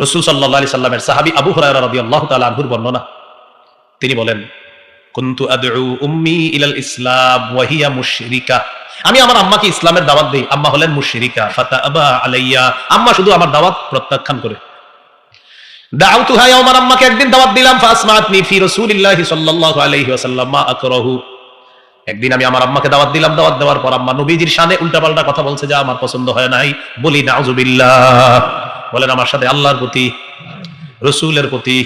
রাসূল সাল্লাল্লাহু আলাইহি সাল্লামের সাহাবী আবু হুরায়রা রাদিয়াল্লাহু তাআলা আনহুর বর্ণনা, তিনি বলেন, কুনতু আদউ উম্মি ইলাল ইসলাম ওয়া হিয়া মুশরিকা। আমি আমার আম্মাকে ইসলামের দাওয়াত দেই, আম্মা হলেন মুশরিকা। ফাতাআবা আলাইয়া, আম্মা শুধু আমার দাওয়াত প্রত্যাখ্যান করে। দাউতুহা, আমার আম্মাকে একদিন দাওয়াত দিলাম, ফাসমাআতনি ফি রাসূলিল্লাহি সাল্লাল্লাহু আলাইহি ওয়াসাল্লাম মা আকরাহু। একদিন আমি আমার আম্মাকে দাওয়াত দিলাম, দাওয়াত দেওয়ার পর আম্মা নবীজির শানে উল্টাপাল্টা কথা বলছে, যা আমার পছন্দ হয় নাই। বলি নাউযুবিল্লাহ। বলেন, আমার সাথে আল্লাহর প্রতি, রাসূলের প্রতি,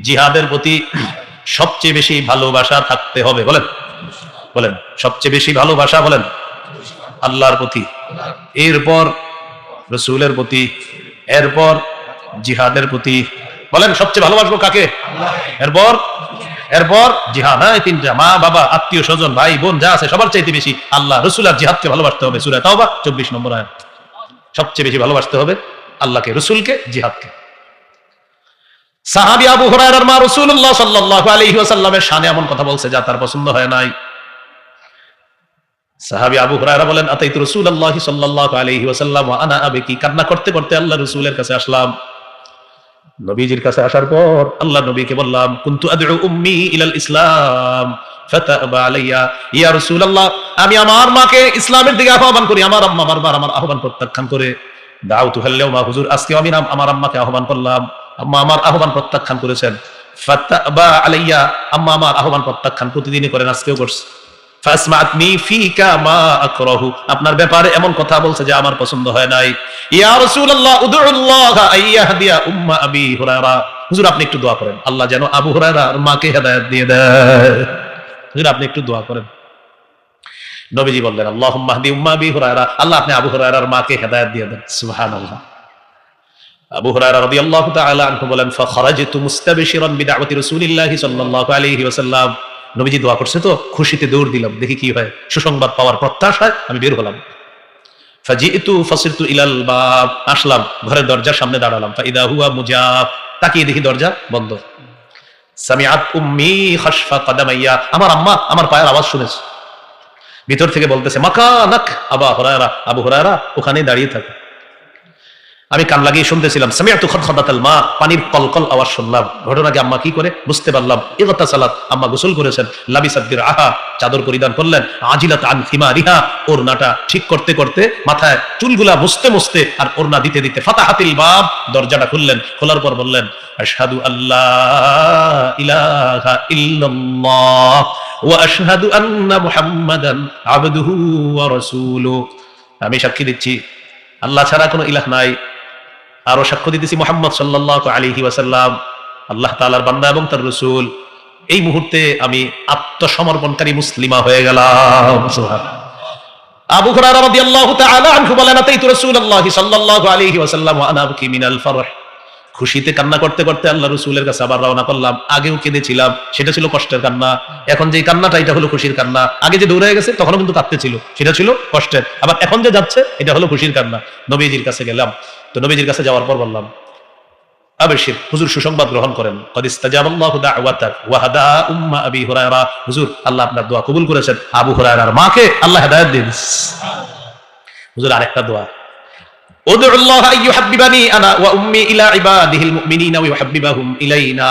জিহাদের প্রতি সবচেয়ে বেশি ভালোবাসা থাকতে হবে। বলেন বলেন, সবচেয়ে বেশি ভালোবাসা বলেন আল্লাহর প্রতি, এরপর রাসূলের প্রতি, এরপর জিহাদের প্রতি। বলেন, সবচেয়ে ভালোবাসবো কাকে? এরপর এরপর জিহাদ। হ্যাঁ, তিনটা, মা বাবা আত্মীয় স্বজন ভাই বোন যা আছে সবার চাইতে বেশি আল্লাহ রাসূল আর জিহাদকে ভালোবাসতে হবে। সূরা তাওবা 24 নম্বর আয়াত। সবচেয়ে বেশি ভালোবাসতে হবে আল্লাহকে, রাসূলকে, জিহাদকে। সাহাবী আবু হুরায়রার মা রাসূলুল্লাহ সাল্লাল্লাহু আলাইহি ওয়াসাল্লামের শানে এমন কথা বলছে যা তার পছন্দ হয় নাই। সাহাবী আবু হুরায়রা বলেন, আতাইতু রাসূলুল্লাহ সাল্লাল্লাহু আলাইহি ওয়াসাল্লাম ওয়া আনা আবকি। কান্না করতে করতে আল্লাহ রাসূলের কাছে আসলাম। নবীজির কাছে আসার পর আল্লাহ নবীকে বললাম, কুনতু আদউ উম্মি ইলাল ইসলাম ফাতাবা আলাইয়া। ইয়া রাসূলুল্লাহ, আমি আমার মাকে ইসলামের দিকে আহ্বান করি, আমার আম্মা বারবার আমার আহ্বান প্রত্যাখ্যান করে। দাউতুহা আল-ইয়াওমা, হুজুর আজকে আমি আমার আম্মাকে আহ্বান করলাম, আম্মা আমার আহ্বান প্রত্যাখ্যান করেছেন। ফাতাবা আলাইয়া, আম্মা আমার আহ্বান প্রত্যাখ্যান প্রতিদিনই করেন, আজকেও করছে। ফাসমাআতনি ফিকা মা আকরাহু, আপনার ব্যাপারে এমন কথা বলছে যে আমার পছন্দ হয় নাই। ইয়া রাসূলুল্লাহ, উদউল্লাহ আইয়াহদিয়া উম্মা আবি হুরায়রা। হুজুর আপনি একটু দোয়া করেন, আল্লাহ যেন আবু হুরায়রার মাকে হেদায়েত দিয়ে দেয়। হুজুর আপনি একটু দোয়া করেন। নবীজি বললেন, আল্লাহুম্মা হদি উম্মা আবি হুরায়রা, আল্লাহ আপনি আবু হুরায়রার মাকে হেদায়েত দিয়ে দেন। সুবহানাল্লাহ। আবু হুরায়রা রাদিয়াল্লাহু তাআলা আনহু বলেন, ফাখারাজতু মুস্তাবশিরান বিদাওয়াতি রাসূলিল্লাহি সাল্লাল্লাহু আলাইহি ওয়াসাল্লাম। নবীজি দোয়া করছে তো, খুশিতে দৌড় দিলাম, দেখি কি হয়, সুসংবাদ পাওয়ার প্রত্যাশায় আমি বের হলাম। ফাজিতু ফাসিরতু ইলাল বাব, আসলাম, ঘরের দরজার সামনে দাঁড়ালাম। ফাইদা হুয়া মুজাব, তাকিয়ে দেখি দরজা বন্ধ। সামিআত উম্মি খাশফা কদামাইয়া, আমার আম্মা আমার পায়ের আওয়াজ শুনেছে। ভিতর থেকে বলতেছে, মাকানাক আবা হুরায়রা, আবু হুরায়রা ওখানেই দাঁড়িয়ে থাকে। আমি কান লাগিয়ে শুনতেছিলাম। সামিআতু খাদখাদাতাল মা, পানির কলকল আওয়াজ শুনলাম। ঘটনাকে আম্মা কি করে বুঝতে পারলাম। ইগতাসালাত, আম্মা গোসল করেছেন। লাবিসাত দিরআহা, চাদর পরিধান করলেন। আজিলাত আন হিমারিহা, ওড়নাটা ঠিক করতে করতে, মাথায় চুলগুলা মুছতে মুছতে আর ওড়না দিতে দিতে ফাতাহাতিল বাব, দরজাটা খুললেন। খোলার পর বললেন, আশহাদু আল্লা ইলাহা ইল্লাল্লাহ ওয়া আশহাদু আন্না মুহাম্মাদান আবদুহু ওয়া রাসূলুহু। আমি সাক্ষী দিচ্ছি আল্লাহ ছাড়া কোনো ইলাহ নাই, আরো সাক্ষ্য দিতেছি মুহাম্মদ সাল্লাল্লাহু আলাইহি ওয়াসাল্লাম আল্লাহ তাআলার বান্দা এবং তার রাসূল। এই মুহূর্তে আমি আত্মসমর্পণকারী মুসলিমা হয়ে গেলাম। সুবহানাল্লাহ। আবু হুরায়রা রাদিয়াল্লাহু তাআলা আনহু বলেন, আতাইতু রাসূলুল্লাহি সাল্লাল্লাহু আলাইহি ওয়াসাল্লাম ওয়া আনা আবকি মিনাল ফারহ। খুশিতে কান্না করতে করতে আল্লাহ রাসূলের কাছে আবার রওনা করলাম। আগেও কেঁদেছিলাম, সেটা ছিল কষ্টের কান্না। এখন যে কান্নাটা, এটা হলো খুশির কান্না। আগে যে দৌড়ে গেছে তখনও কিন্তু কাঁদতে ছিল, সেটা ছিল কষ্টের। আবার এখন যে যাচ্ছে এটা হলো খুশির কান্না। নবীজির কাছে গেলাম। তো নবীজির কাছে যাওয়ার পর বললাম, আবশির, হুজুর সুসংবাদ গ্রহণ করেন। কদ ইস্তাজাবাল্লাহু দাওয়াতাক ওয়া হাদা উম্মা আবি হুরায়রা। হুজুর আল্লাহ আপনার দোয়া কবুল করেছেন, আবু হুরায়রার মাকে আল্লাহ হেদায়েত দিন। হুজুর আরেকটা দোয়া, উদউল্লাহ আইয়ুহাব্বিবানি আনা ওয়া উম্মি ইলা ইবাদিহিল মুমিনিনা ওয়া ইউহাব্বিবাহুম ইলাইনা।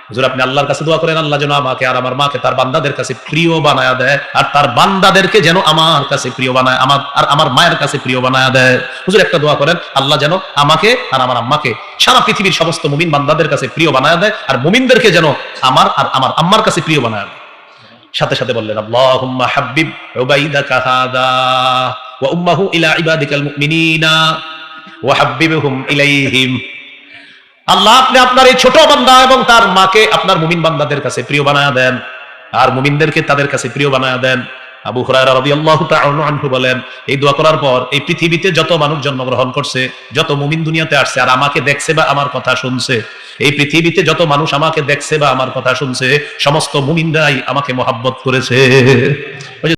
হুজুর আপনি আল্লাহর কাছে দোয়া করেন, আল্লাহ যেন আমাকে আর আমার মাকে তার বান্দাদের কাছে প্রিয় বানায়া দেয়, আর তার বান্দাদেরকে যেন আমার কাছে প্রিয় বানায়, আমার মায়ের কাছে প্রিয় বানায়া দেয়। হুজুর একটা দোয়া করেন, আল্লাহ যেন আমাকে আর আমার আম্মাকে সারা পৃথিবীর সমস্ত মুমিন বান্দাদের কাছে প্রিয় বানায়া দেয়, আর মুমিনদেরকে যেন আমার আর আমার আম্মার কাছে প্রিয় বানায় দেয়। সাথে সাথে বললেন, আল্লাহুম্মা হাব্বিব উবাইদাকা হাদা ওয়া উম্মাহু ইলা ইবাদিকাল মুমিনিনা ওয়া হাব্বিবহুম ইলাইহিম। আল্লাহ আপনি আপনার এই ছোট বান্দা এবং তার মাকে আপনার মুমিন বান্দাদের কাছে প্রিয় বানায়া দেন, আর মুমিনদেরকে তাদের কাছে প্রিয় বানায়া দেন। আবু হুরায়রা রাদিয়াল্লাহু তাআলা আনহু বলেন, এই দোয়া করার পর এই পৃথিবীতে যত মানুষ জন্মগ্রহণ করছে, যত মুমিন দুনিয়াতে আসছে আর আমাকে দেখছে বা আমার কথা শুনছে, এই পৃথিবীতে যত মানুষ আমাকে দেখছে বা আমার কথা শুনছে, সমস্ত মুমিনরাই আমাকে মহব্বত করেছে।